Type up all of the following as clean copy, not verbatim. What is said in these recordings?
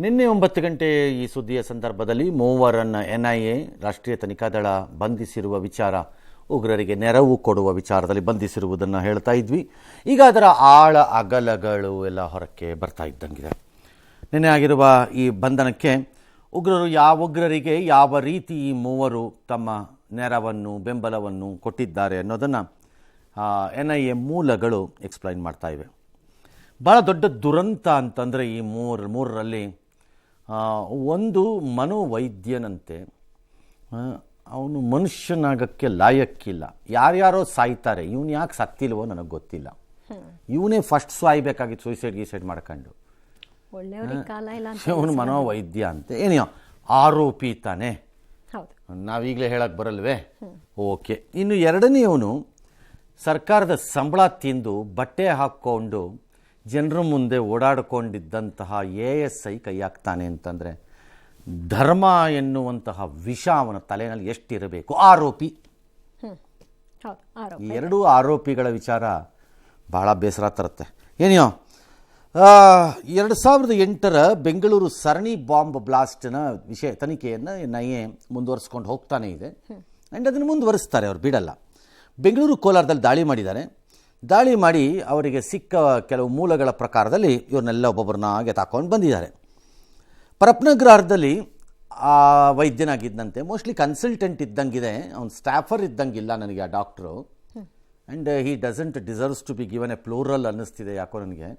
ನಿನ್ನೆ 9 ಗಂಟೆ ಈ ಸುದ್ದಿಯ ಸಂದರ್ಭದಲ್ಲಿ ಮೂವರನ್ನು NIA ರಾಷ್ಟ್ರೀಯ ತನಿಖಾ ದಳ ಬಂಧಿಸಿರುವ ವಿಚಾರ, ಉಗ್ರರಿಗೆ ನೆರವು ಕೊಡುವ ವಿಚಾರದಲ್ಲಿ ಬಂಧಿಸಿರುವುದನ್ನು ಹೇಳ್ತಾ ಇದ್ವಿ. ಈಗ ಅದರ ಆಳ ಅಗಲಗಳು ಎಲ್ಲ ಹೊರಕ್ಕೆ ಬರ್ತಾ ಇದ್ದಂಗಿದೆ. ನಿನ್ನೆ ಆಗಿರುವ ಈ ಬಂಧನಕ್ಕೆ ಉಗ್ರರಿಗೆ ಯಾವ ರೀತಿ ಈ ಮೂವರು ತಮ್ಮ ನೆರವನ್ನು ಬೆಂಬಲವನ್ನು ಕೊಟ್ಟಿದ್ದಾರೆ ಅನ್ನೋದನ್ನು NIA ಮೂಲಗಳು ಎಕ್ಸ್ಪ್ಲೈನ್ ಮಾಡ್ತಾ ಇವೆ. ಭಾಳ ದೊಡ್ಡ ದುರಂತ ಅಂತಂದರೆ ಈ ಮೂರರಲ್ಲಿ ಒಂದು ಮನೋವೈದ್ಯನಂತೆ, ಅವನು ಮನುಷ್ಯನಾಗಕ್ಕೆ ಲಾಯಕ್ಕಿಲ್ಲ. ಯಾರ್ಯಾರೋ ಸಾಯ್ತಾರೆ, ಇವನು ಯಾಕೆ ಸತ್ತಿಲ್ವೋ ನನಗೆ ಗೊತ್ತಿಲ್ಲ. ಇವನೇ ಫಸ್ಟ್ ಸಾಯ್ಬೇಕಾಗಿತ್ತು, ಸೂಸೈಡ್ ಮಾಡ್ಕೊಂಡು. ಅವನು ಮನೋವೈದ್ಯ ಅಂತೆ, ಏನಿಯೋ ಆರೋಪಿ ತಾನೆ, ನಾವೀಗಲೇ ಹೇಳಕ್ಕೆ ಬರಲ್ವೇ? ಓಕೆ. ಇನ್ನು ಎರಡನೆಯವನು ಸರ್ಕಾರದ ಸಂಬಳ ತಿಂದು ಬಟ್ಟೆ ಹಾಕ್ಕೊಂಡು ಜನರ ಮುಂದೆ ಓಡಾಡಿಕೊಂಡಿದ್ದಂತಹ ASI ಕೈ ಹಾಕ್ತಾನೆ ಅಂತಂದರೆ ಧರ್ಮ ಎನ್ನುವಂತಹ ವಿಷ ಅವನ ತಲೆಯಲ್ಲಿ ಎಷ್ಟಿರಬೇಕು. ಆರೋಪಿ. ಈ ಎರಡೂ ಆರೋಪಿಗಳ ವಿಚಾರ ಭಾಳ ಬೇಸರ ತರುತ್ತೆ. ಏನಿಯೋ 2008ರ ಬೆಂಗಳೂರು ಸರಣಿ ಬಾಂಬ್ ಬ್ಲಾಸ್ಟ್ನ ವಿಷಯ ತನಿಖೆಯನ್ನು NIA ಮುಂದುವರಿಸ್ಕೊಂಡು ಹೋಗ್ತಾನೆ ಇದೆ. ಆ್ಯಂಡ್ ಅದನ್ನು ಮುಂದುವರಿಸ್ತಾರೆ, ಅವ್ರು ಬಿಡಲ್ಲ. ಬೆಂಗಳೂರು ಕೋಲಾರದಲ್ಲಿ ದಾಳಿ ಮಾಡಿದ್ದಾರೆ. ದಾಳಿ ಮಾಡಿ ಅವರಿಗೆ ಸಿಕ್ಕ ಕೆಲವು ಮೂಲಗಳ ಪ್ರಕಾರದಲ್ಲಿ ಇವ್ರನ್ನೆಲ್ಲ ಒಬ್ಬೊಬ್ಬರನ್ನಾಗೆ ತಾಕೊಂಡು ಬಂದಿದ್ದಾರೆ. ಪರಪ್ನಗ್ರಹದಲ್ಲಿ ಆ ವೈದ್ಯನಾಗಿದ್ದಂತೆ, ಮೋಸ್ಟ್ಲಿ ಕನ್ಸಲ್ಟೆಂಟ್ ಇದ್ದಂಗಿದೆ, ಅವ್ನು ಸ್ಟಾಫರ್ ಇದ್ದಂಗಿಲ್ಲ ನನಗೆ ಆ doctor. And he doesn't deserves to be given a plural ಅನ್ನಿಸ್ತಿದೆ ಯಾಕೋ ನನಗೆ.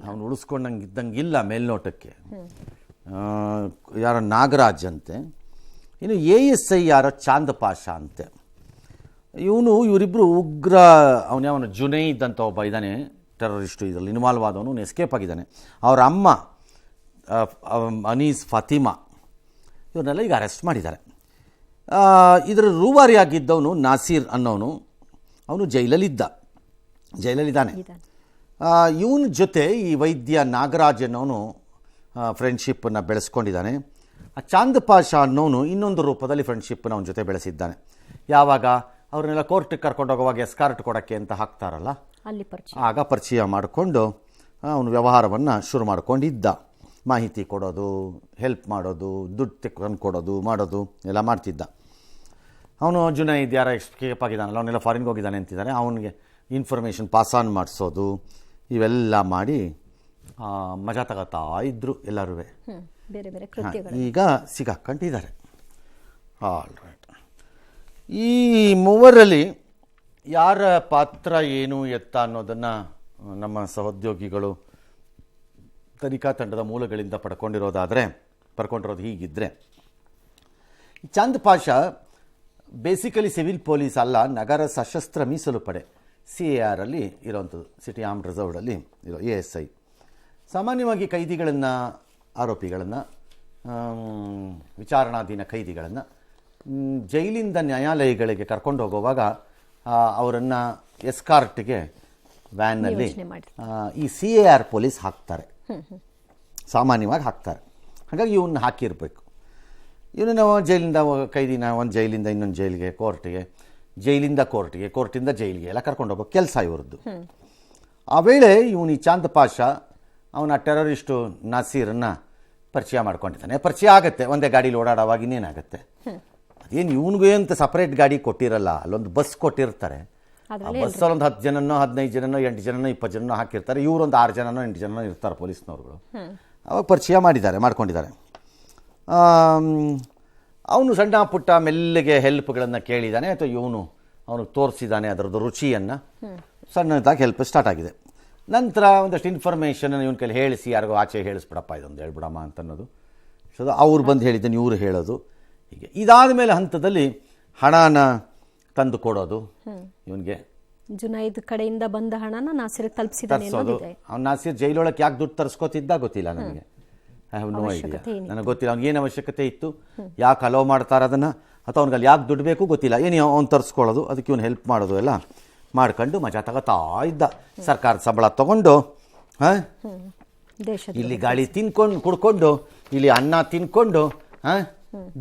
ಅವನು ಉಳಿಸ್ಕೊಂಡಂಗೆ ಇದ್ದಂಗಿಲ್ಲ ಮೇಲ್ನೋಟಕ್ಕೆ. ಯಾರೋ ನಾಗರಾಜ್ ಅಂತೆ. ಇನ್ನು ASI ಯಾರೋ ಚಾಂದ್ ಪಾಷಾ ಅಂತೆ. ಇವರಿಬ್ಬರು ಉಗ್ರ. ಅವನ ಜುನೈದ್ ಅಂತ ಒಬ್ಬ ಇದ್ದಾನೆ, ಟೆರರಿಸ್ಟು, ಇದರಲ್ಲಿ ಇನ್ವಾಲ್ವ್ ಆದವನು, ಎಸ್ಕೇಪ್ ಆಗಿದ್ದಾನೆ. ಅವರ ಅಮ್ಮ ಅನೀಸ್ ಫಾತಿಮಾ, ಇವ್ರನ್ನೆಲ್ಲ ಈಗ ಅರೆಸ್ಟ್ ಮಾಡಿದ್ದಾರೆ. ಇದರ ರೂವಾರಿಯಾಗಿದ್ದವನು ನಾಸೀರ್ ಅನ್ನೋನು, ಅವನು ಜೈಲಲ್ಲಿದ್ದಾನೆ. ಇವನ ಜೊತೆ ಈ ವೈದ್ಯ ನಾಗರಾಜ್ ಅನ್ನೋನು ಫ್ರೆಂಡ್ಶಿಪ್ಪನ್ನು ಬೆಳೆಸ್ಕೊಂಡಿದ್ದಾನೆ. ಆ ಚಾಂದ್ ಪಾಷಾ ಅನ್ನೋನು ಇನ್ನೊಂದು ರೂಪದಲ್ಲಿ ಫ್ರೆಂಡ್ಶಿಪ್ಪನ್ನು ಅವನ ಜೊತೆ ಬೆಳೆಸಿದ್ದಾನೆ. ಯಾವಾಗ ಅವ್ರನ್ನೆಲ್ಲ ಕೋರ್ಟಿಗೆ ಕರ್ಕೊಂಡು ಹೋಗುವಾಗ ಎಸ್ಕಾರ್ಟ್ ಕೊಡೋಕ್ಕೆ ಅಂತ ಹಾಕ್ತಾರಲ್ಲ, ಆಗ ಪರಿಚಯ ಮಾಡಿಕೊಂಡು ಅವನು ವ್ಯವಹಾರವನ್ನು ಶುರು ಮಾಡ್ಕೊಂಡಿದ್ದ. ಮಾಹಿತಿ ಕೊಡೋದು, ಹೆಲ್ಪ್ ಮಾಡೋದು, ದುಡ್ಡು ತೆಕ್ಕೊಂಡು ಕೊಡೋದು ಮಾಡೋದು ಎಲ್ಲ ಮಾಡ್ತಿದ್ದ. ಅವನು ಜುನೈದ್ ಯಾರ ಎಸ್ಕೇಪ್ ಆಗಿದ್ದಾನಲ್ಲ, ಅವನ್ನೆಲ್ಲ ಫಾರಿನ್ಗೆ ಹೋಗಿದ್ದಾನೆ ಅಂತಿದ್ದಾರೆ, ಅವನಿಗೆ ಇನ್ಫಾರ್ಮೇಷನ್ ಪಾಸ್ ಆನ್ ಮಾಡಿಸೋದು, ಇವೆಲ್ಲ ಮಾಡಿ ಮಜಾ ತಗೋತಾ ಇದ್ದರು ಎಲ್ಲರೂ. ಈಗ ಸಿಗಾಕೊಂಡಿದ್ದಾರೆ. All right. ಈ ಮೂವರಲ್ಲಿ ಯಾರ ಪಾತ್ರ ಏನು ಎತ್ತ ಅನ್ನೋದನ್ನು ನಮ್ಮ ಸಹೋದ್ಯೋಗಿಗಳು ತನಿಖಾ ತಂಡದ ಮೂಲಗಳಿಂದ ಪಡ್ಕೊಂಡಿರೋದು ಹೀಗಿದ್ದರೆ, Chand Pasha basically civil police ಅಲ್ಲ, ನಗರ ಸಶಸ್ತ್ರ ಮೀಸಲು ಪಡೆ CAR ಅಲ್ಲಿ ಇರೋವಂಥದ್ದು, ಸಿಟಿ ಆರ್ಮ್ಡ್ ರಿಸರ್ವ್ಡಲ್ಲಿ ಇರೋ ASI. ಸಾಮಾನ್ಯವಾಗಿ ಕೈದಿಗಳನ್ನು, ಆರೋಪಿಗಳನ್ನು, ವಿಚಾರಣಾಧೀನ ಕೈದಿಗಳನ್ನು ಜೈಲಿಂದ ನ್ಯಾಯಾಲಯಗಳಿಗೆ ಕರ್ಕೊಂಡು ಹೋಗುವಾಗ ಅವರನ್ನು ಎಸ್ಕಾರ್ಟ್ಗೆ ವ್ಯಾನ್ನಲ್ಲಿ ಈ CAR ಪೊಲೀಸ್ ಹಾಕ್ತಾರೆ, ಸಾಮಾನ್ಯವಾಗಿ ಹಾಕ್ತಾರೆ. ಹಾಗಾಗಿ ಇವನ್ನ ಹಾಕಿರಬೇಕು. ಇವನು ಜೈಲಿಂದ ಕೈದಿನ ಒಂದು ಜೈಲಿಂದ ಇನ್ನೊಂದು ಜೈಲಿಗೆ, ಕೋರ್ಟಿಗೆ, ಜೈಲಿಂದ ಕೋರ್ಟಿಗೆ, ಕೋರ್ಟಿಂದ ಜೈಲಿಗೆ ಎಲ್ಲ ಕರ್ಕೊಂಡು ಹೋಗೋ ಕೆಲಸ ಇವ್ರದ್ದು. ಆ ವೇಳೆ ಇವನು ಈ ಚಾಂದ್ ಪಾಷಾ ಅವನ ಟೆರರಿಸ್ಟು ನಾಸೀರನ್ನು ಪರಿಚಯ ಮಾಡ್ಕೊಂಡಿದ್ದಾನೆ. ಪರಿಚಯ ಆಗುತ್ತೆ, ಒಂದೇ ಗಾಡೀಲಿ ಓಡಾಡೋವಾಗ ಇನ್ನೇನಾಗುತ್ತೆ. ಅದೇನು ಇವನಿಗೆ ಅಂತ ಸಪ್ರೇಟ್ ಗಾಡಿ ಕೊಟ್ಟಿರಲ್ಲ, ಅಲ್ಲೊಂದು ಬಸ್ ಕೊಟ್ಟಿರ್ತಾರೆ. ಆ ಬಸ್ಸಲ್ಲಿ ಒಂದು 10 ಜನನೋ 15 ಜನನೋ 8 ಜನನೋ 20 ಜನನೋ ಹಾಕಿರ್ತಾರೆ. ಇವರೊಂದು 6 ಜನನೋ 8 ಜನನೋ ಇರ್ತಾರೆ ಪೊಲೀಸ್ನವ್ರುಗಳು. ಅವಾಗ ಪರಿಚಯ ಮಾಡ್ಕೊಂಡಿದ್ದಾರೆ. ಅವನು ಸಣ್ಣ ಪುಟ್ಟ ಮೆಲ್ಲಿಗೆ ಹೆಲ್ಪ್ಗಳನ್ನು ಕೇಳಿದ್ದಾನೆ, ಅಥವಾ ಅವನಿಗೆ ತೋರಿಸಿದ್ದಾನೆ ಅದರದ್ದು ರುಚಿಯನ್ನು. ಸಣ್ಣದಾಗಿ ಹೆಲ್ಪ್ ಸ್ಟಾರ್ಟ್ ಆಗಿದೆ. ನಂತರ ಒಂದಷ್ಟು ಇನ್ಫಾರ್ಮೇಷನ್ ಇವನ ಕೈಲಿ ಹೇಳಿಸಿ, ಯಾರಿಗೋ ಆಚೆ ಹೇಳಿಸ್ಬಿಡಪ್ಪ, ಇದೊಂದು ಹೇಳ್ಬಿಡಮ್ಮ ಅಂತನ್ನೋದು. ಸೊ ಅವ್ರು ಬಂದು ಹೇಳಿದ್ದಾನೆ, ಇವರು ಹೇಳೋದು. ಹೀಗೆ ಇದಾದ ಮೇಲೆ ಹಂತದಲ್ಲಿ ಹಣನ ತಂದು ಕೊಡೋದು, ಇವನಿಗೆ ಜುನೈದ್ ಕಡೆಯಿಂದ ಬಂದ ಹಣನ ನಾಸೀರ್ ತಲುಪಿಸಿದೋದು. ಅವ್ನು ನಾಸೀರ್ ಜೈಲೊಳಗೆ ಯಾಕೆ ದುಡ್ಡು ತರಿಸ್ಕೋತಿದ್ದ ಗೊತ್ತಿಲ್ಲ ನನಗೆ. ಐ ಹ್ಯಾವ್ ನೋ ಐಡಿಯಾ, ನನಗೆ ಗೊತ್ತಿಲ್ಲ ಅವ್ನಿಗೆ ಏನು ಅವಶ್ಯಕತೆ ಇತ್ತು, ಯಾಕೆ ಅಲೋ ಮಾಡ್ತಾರೆ ಅದನ್ನು, ಅಥವಾ ಅವ್ನಿಗೆ ಅಲ್ಲಿ ಯಾಕೆ ದುಡ್ಡು ಬೇಕು ಗೊತ್ತಿಲ್ಲ. ಏನು ಅವ್ನು ತರಿಸ್ಕೊಳ್ಳೋದು, ಅದಕ್ಕೆ ಇವನು ಹೆಲ್ಪ್ ಮಾಡೋದು ಎಲ್ಲ ಮಾಡ್ಕೊಂಡು ಮಜಾ ತಗೋತಾ ಇದ್ದ. ಸರ್ಕಾರದ ಸಂಬಳ ತಗೊಂಡು ಇಲ್ಲಿ ಗಾಳಿ ಕುಡ್ಕೊಂಡು, ಇಲ್ಲಿ ಅನ್ನ ತಿನ್ಕೊಂಡು,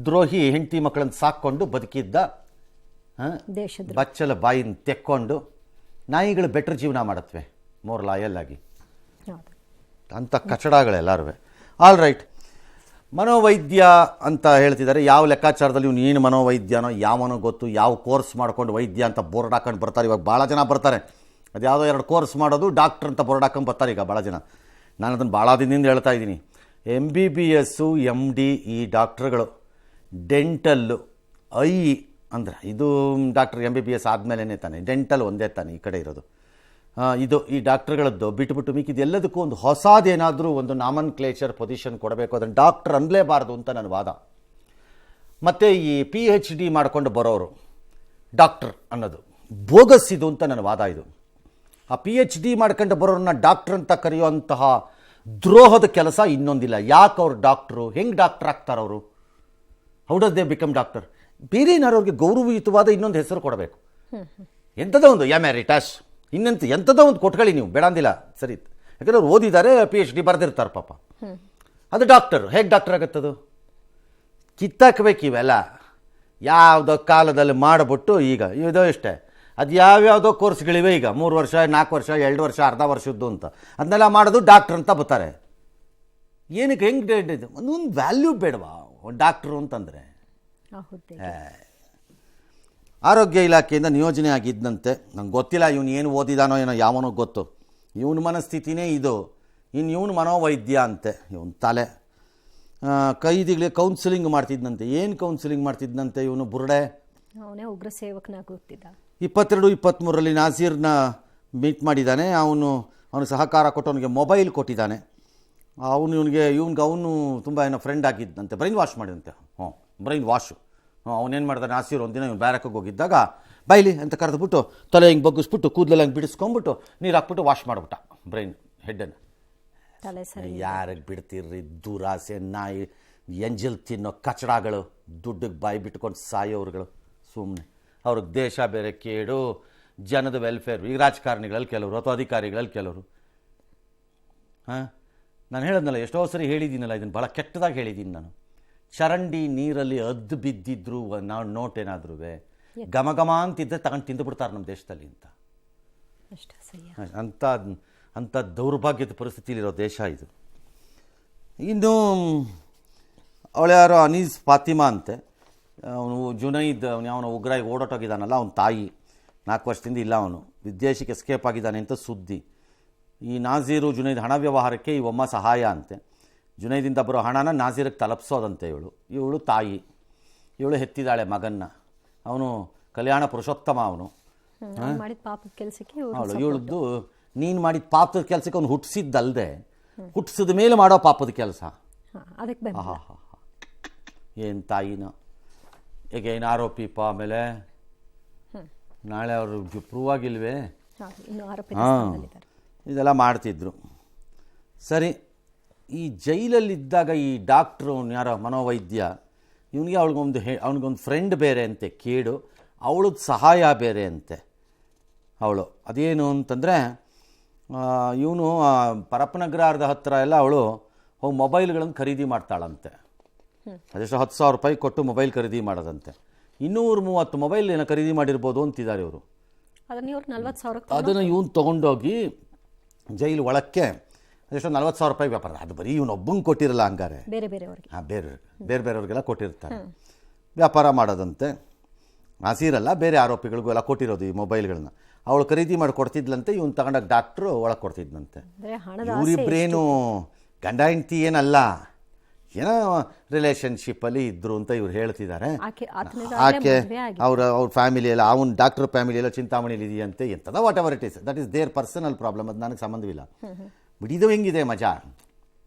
ದ್ರೋಹಿ ಹೆಂಡತಿ ಮಕ್ಕಳನ್ನು ಸಾಕೊಂಡು ಬದುಕಿದ್ದ. ಬಚ್ಚಲ ಬಾಯಿನ ತೆಕ್ಕೊಂಡು ನಾಯಿಗಳು ಬೆಟ್ರ್ ಜೀವನ ಮಾಡತ್ವೆ, ಮೋರ್ ಲಾಯಲ್ ಆಗಿ. ಅಂಥ ಕಚಡಗಳೆಲ್ಲರೂ ಆಲ್ ರೈಟ್. ಮನೋವೈದ್ಯ ಅಂತ ಹೇಳ್ತಿದ್ದಾರೆ. ಯಾವ ಲೆಕ್ಕಾಚಾರದಲ್ಲಿ ಇವ್ನು ಏನು ಮನೋವೈದ್ಯನೋ ಯಾವನೋ ಗೊತ್ತು. ಯಾವ ಕೋರ್ಸ್ ಮಾಡ್ಕೊಂಡು ವೈದ್ಯ ಅಂತ ಬೋರ್ಡ್ ಹಾಕೊಂಡು ಬರ್ತಾರೆ. ಇವಾಗ ಭಾಳ ಜನ ಬರ್ತಾರೆ. ಅದು ಯಾವುದೋ 2 ಕೋರ್ಸ್ ಮಾಡೋದು ಡಾಕ್ಟ್ರ್ ಅಂತ ಬೋರ್ಡ್ ಹಾಕೊಂಡು ಬರ್ತಾರೆ ಈಗ ಭಾಳ ಜನ. ನಾನು ಅದನ್ನು ಭಾಳ ದಿನದಿಂದ ಹೇಳ್ತಾ ಇದ್ದೀನಿ. MBBS MD ಈ ಡಾಕ್ಟ್ರುಗಳು ಡೆಂಟಲ್ಲು ಐ ಅಂದರೆ ಇದು ಡಾಕ್ಟ್ರ್ MBBS ಆದಮೇಲೆ ತಾನೆ ಡೆಂಟಲ್ ಒಂದೇ ತಾನೆ ಈ ಕಡೆ ಇರೋದು. ಇದು ಈ ಡಾಕ್ಟ್ರುಗಳದ್ದು ಬಿಟ್ಟುಬಿಟ್ಟು ಮಿಕ್ಕಿದ್ದು ಎಲ್ಲದಕ್ಕೂ ಒಂದು ಹೊಸದೇನಾದರೂ ಒಂದು ನಾಮನ್ ಕ್ಲೇಚರ್ ಪೊಸಿಷನ್ ಕೊಡಬೇಕು. ಅದನ್ನು ಡಾಕ್ಟ್ರ್ ಅನ್ನಲೇಬಾರ್ದು ಅಂತ ನನ್ನ ವಾದ. ಮತ್ತು ಈ PhD ಮಾಡ್ಕೊಂಡು ಬರೋರು ಡಾಕ್ಟ್ರ್ ಅನ್ನೋದು ಬೋಗಸ್ ಇದು ಅಂತ ನನ್ನ ವಾದ. ಇದು ಆ PhD ಮಾಡ್ಕೊಂಡು ಬರೋರನ್ನ ಡಾಕ್ಟ್ರ್ ಅಂತ ಕರೆಯುವಂತಹ ದ್ರೋಹದ ಕೆಲಸ ಇನ್ನೊಂದಿಲ್ಲ. ಯಾಕೆ ಅವ್ರು ಡಾಕ್ಟ್ರು? ಹೆಂಗೆ ಡಾಕ್ಟ್ರ್ ಆಗ್ತಾರವರು? How does they become doctor? ಬೇರೆ ಏನಾರು ಅವ್ರಿಗೆ ಗೌರವಯುತವಾದ ಇನ್ನೊಂದು ಹೆಸರು ಕೊಡಬೇಕು. ಎಂಥದೋ ಒಂದು ಎಮೆರಿಟಸ್ ಎಂಥದೋ ಒಂದು ಕೊಟ್ಕೊಳ್ಳಿ ನೀವು, ಬೇಡ ಅಂದಿಲ್ಲ, ಸರಿ. ಯಾಕಂದ್ರೆ ಅವ್ರು ಓದಿದ್ದಾರೆ, PhD ಬರೆದಿರ್ತಾರೆ ಪಾಪ. ಅದು ಡಾಕ್ಟರ್. ಹೇಗೆ ಡಾಕ್ಟರ್ ಆಗುತ್ತದು? ಕಿತ್ತಾಕಬೇಕು ಇವೆಲ್ಲ. ಯಾವುದೋ ಕಾಲದಲ್ಲಿ ಮಾಡಿಬಿಟ್ಟು ಈಗ ಇದೋ ಇಷ್ಟೇ. ಅದು ಯಾವ್ಯಾವುದೋ ಕೋರ್ಸ್ಗಳಿವೆ ಈಗ 3 ವರ್ಷ 4 ವರ್ಷ 2 ವರ್ಷ ಅರ್ಧ ವರ್ಷದ್ದು ಅಂತ. ಅದನ್ನೆಲ್ಲ ಮಾಡೋದು ಡಾಕ್ಟ್ರ್ ಅಂತ ಬರ್ತಾರೆ. ಏನಕ್ಕೆ ಹೆಂಗೆ ಒಂದೊಂದು ವ್ಯಾಲ್ಯೂ ಬೇಡವಾ ಡಾಕ್ಟ್ರು ಅಂತಂದರೆ? ಆರೋಗ್ಯ ಇಲಾಖೆಯಿಂದ ನಿಯೋಜನೆ ಆಗಿದ್ದಂತೆ. ನಂಗೆ ಗೊತ್ತಿಲ್ಲ ಇವನು ಏನು ಓದಿದಾನೋ ಏನೋ, ಯಾವನೋ ಗೊತ್ತು. ಇವನ ಮನಸ್ಥಿತಿನೇ ಇದು. ಇನ್ನು ಇವನು ಮನೋವೈದ್ಯ ಅಂತೆ. ಇವನು ತಲೆ. ಕೈದಿಗಳಿಗೆ ಕೌನ್ಸಿಲಿಂಗ್ ಮಾಡ್ತಿದ್ದಂತೆ. ಏನು ಕೌನ್ಸಿಲಿಂಗ್ ಮಾಡ್ತಿದ್ದಂತೆ ಇವನು? ಬುರುಡೆ. ಅವನೇ ಉಗ್ರ ಸೇವಕನಾಗುತ್ತಿದ್ದ. 22-23ರಲ್ಲಿ ನಾಸೀರ್ನ ಮೀಟ್ ಮಾಡಿದ್ದಾನೆ. ಅವನು ಸಹಕಾರ ಕೊಟ್ಟು ಅವನಿಗೆ ಮೊಬೈಲ್ ಕೊಟ್ಟಿದ್ದಾನೆ. ಅವನು ತುಂಬ ಏನೋ ಫ್ರೆಂಡ್ ಆಗಿದ್ದಂತೆ. ಬ್ರೈನ್ ವಾಶ್ ಮಾಡಿದಂತೆ. Brain wash. ಅವನೇನು ಮಾಡ್ದಾನೆ, ನಾಸೀರ್ ಒಂದಿನ ಇವನು ಬ್ಯಾರಕ್ಕಿಗೆ ಹೋಗಿದ್ದಾಗ ಬೈಲಿ ಅಂತ ಕರೆದ್ಬಿಟ್ಟು ತಲೆ ಹಿಂಗೆ ಬಗ್ಗಿಸ್ಬಿಟ್ಟು ಕೂದಲೆಲ್ಲ ಹಿಂಗೆ ಬಿಡಿಸ್ಕೊಂಬಿಟ್ಟು ನೀರು ಹಾಕ್ಬಿಟ್ಟು ವಾಶ್ ಮಾಡಿಬಿಟ್ಟ ಬ್ರೈನ್ ಹೆಡ್ಡನ್ನು. ಯಾರಿಗೆ ಬಿಡ್ತಿರ್ರಿ ದುರಾಸೆ ನಾಯಿ ಎಂಜಲ್ ತಿನ್ನೋ ಕಚಡಗಳು, ದುಡ್ಡಿಗೆ ಬಾಯಿ ಬಿಟ್ಕೊಂಡು ಸಾಯೋರುಗಳು ಸುಮ್ಮನೆ. ಅವ್ರಿಗೆ ದೇಶ ಬೇರೆ ಕೇಡು, ಜನದ ವೆಲ್ಫೇರ್. ಈಗ ರಾಜಕಾರಣಿಗಳಲ್ಲಿ ಕೆಲವರು ಅಥವಾ ಅಧಿಕಾರಿಗಳಲ್ಲಿ ಕೆಲವರು. ನಾನು ಹೇಳೋದ್ನಲ್ಲ, ಎಷ್ಟೋ ಸರಿ ಹೇಳಿದ್ದೀನಲ್ಲ, ಇದನ್ನು ಭಾಳ ಕೆಟ್ಟದಾಗಿ ಹೇಳಿದ್ದೀನಿ ನಾನು. ಚರಂಡಿ ನೀರಲ್ಲಿ ಅದ್ದು ಬಿದ್ದಿದ್ರು ನಾವು ನೋಟ್ ಏನಾದ್ರೂ ಘಮ ಅಂತಿದ್ದರೆ ತಗೊಂಡು ತಿಂದು ಬಿಡ್ತಾರೆ ನಮ್ಮ ದೇಶದಲ್ಲಿ ಅಂತ. ಅಂಥ ದೌರ್ಭಾಗ್ಯದ ಪರಿಸ್ಥಿತಿಲಿರೋ ದೇಶ ಇದು. ಇನ್ನು ಅವಳು ಯಾರೋ ಅನೀಸ್ ಫಾತಿಮಾ ಅಂತೆ. ಅವನು ಜುನೈದ್ ಅವನು ಉಗ್ರಾಗಿ ಓಡೋಟೋಗಿದ್ದಾನಲ್ಲ, ಅವನ ತಾಯಿ 4 ವರ್ಷದಿಂದ ಇಲ್ಲ, ಅವನು ವಿದೇಶಕ್ಕೆ ಎಸ್ಕೇಪ್ ಆಗಿದ್ದಾನೆ ಅಂತ ಸುದ್ದಿ. ಈ ನಾಜೀರು ಜುನೈದ್ ಹಣ ವ್ಯವಹಾರಕ್ಕೆ ಈ ಒಮ್ಮ ಸಹಾಯ ಅಂತೆ. ಜುನೈದಿಂದ ಬರೋ ಹಣನ ನಾಜೀರಿಗೆ ತಲುಪಿಸೋದಂತೆ ಇವಳು ತಾಯಿ. ಇವಳು ಹೆತ್ತಿದ್ದಾಳೆ ಮಗನ್ನ. ಅವನು ಕಲ್ಯಾಣ ಪುರುಷೋತ್ತಮ. ಅವನು ಇವಳದ್ದು ನೀನು ಮಾಡಿದ ಪಾಪದ ಕೆಲಸಕ್ಕೆ ಅವನು ಹುಟ್ಟಿಸಿದ್ದಲ್ದೆ ಹುಟ್ಟಿಸಿದ ಮೇಲೆ ಮಾಡೋ ಪಾಪದ ಕೆಲಸ. ಏನು ತಾಯಿನ ಈಗ ಏನು ಆರೋಪಿಪ್ಪ. ಆಮೇಲೆ ನಾಳೆ ಅವರು ಪ್ರೂವ್ ಆಗಿಲ್ವೇ? ಇದೆಲ್ಲ ಮಾಡ್ತಿದ್ರು. ಸರಿ, ಈ ಜೈಲಲ್ಲಿದ್ದಾಗ ಈ ಡಾಕ್ಟ್ರು ಯಾರೋ ಮನೋವೈದ್ಯ ಇವನಿಗೆ ಅವನಿಗೊಂದು ಫ್ರೆಂಡ್ ಬೇರೆ ಅಂತೆ ಕೇಡು, ಅವಳದ್ದು ಸಹಾಯ ಬೇರೆ ಅಂತೆ. ಅವಳು ಅದೇನು ಅಂತಂದರೆ ಇವನು ಪರಪ್ಪನಗರದ ಹತ್ತಿರ ಎಲ್ಲ ಅವಳು ಹೋಗಿ ಮೊಬೈಲ್ಗಳನ್ನು ಖರೀದಿ ಮಾಡ್ತಾಳಂತೆ. ಅದೆಷ್ಟು 10,000 ರೂಪಾಯಿ ಕೊಟ್ಟು ಮೊಬೈಲ್ ಖರೀದಿ ಮಾಡೋದಂತೆ. 230 ಮೊಬೈಲ್ ಏನೋ ಖರೀದಿ ಮಾಡಿರ್ಬೋದು ಅಂತಿದ್ದಾರೆ ಇವರು. ಅದನ್ನು ಇವನು ತೊಗೊಂಡೋಗಿ ಜೈಲು ಒಳಕ್ಕೆ ಅದೆಷ್ಟೋ 40,000 ರೂಪಾಯಿ ವ್ಯಾಪಾರ. ಅದು ಬರೀ ಇವನೊಬ್ಬಂಗೆ ಕೊಟ್ಟಿರಲ್ಲ, ಹಂಗಾರೆ ಬೇರೆಯವ್ರಿಗೆಲ್ಲ ಕೊಟ್ಟಿರ್ತಾರೆ. ವ್ಯಾಪಾರ ಮಾಡೋದಂತೆ. ನಾಸೀರಲ್ಲ, ಬೇರೆ ಆರೋಪಿಗಳಿಗೂ ಎಲ್ಲ ಕೊಟ್ಟಿರೋದು ಈ ಮೊಬೈಲ್ಗಳನ್ನ. ಅವಳು ಖರೀದಿ ಮಾಡಿ ಕೊಡ್ತಿದ್ಲಂತೆ, ಇವನು ತಗೊಂಡಾಗ ಡಾಕ್ಟ್ರು ಒಳಗೆ ಕೊಡ್ತಿದ್ದಂತೆ. ಇವರಿಬ್ರೇನು ಗಂಡ ಹೆಂಡತಿ ಏನಲ್ಲ, ಏನೋ ರಿಲೇಷನ್ಶಿಪ್ಪಲ್ಲಿ ಇದ್ರು ಅಂತ ಇವ್ರು ಹೇಳ್ತಿದ್ದಾರೆ. ಆಕೆ ಅವ್ರ ಫ್ಯಾಮಿಲಿ ಎಲ್ಲ, ಅವನ ಡಾಕ್ಟರ್ ಫ್ಯಾಮಿಲಿ ಎಲ್ಲ ಚಿಂತಾಮಣಿಲಿ ಇದೆಯಂತೆ. ಎಂಥದ whatever it is, that is their personal problem. ಅದು ನನಗೆ ಸಂಬಂಧವಿಲ್ಲ. ಬಿಡಿದು ಹೆಂಗಿದೆ ಮಜಾ.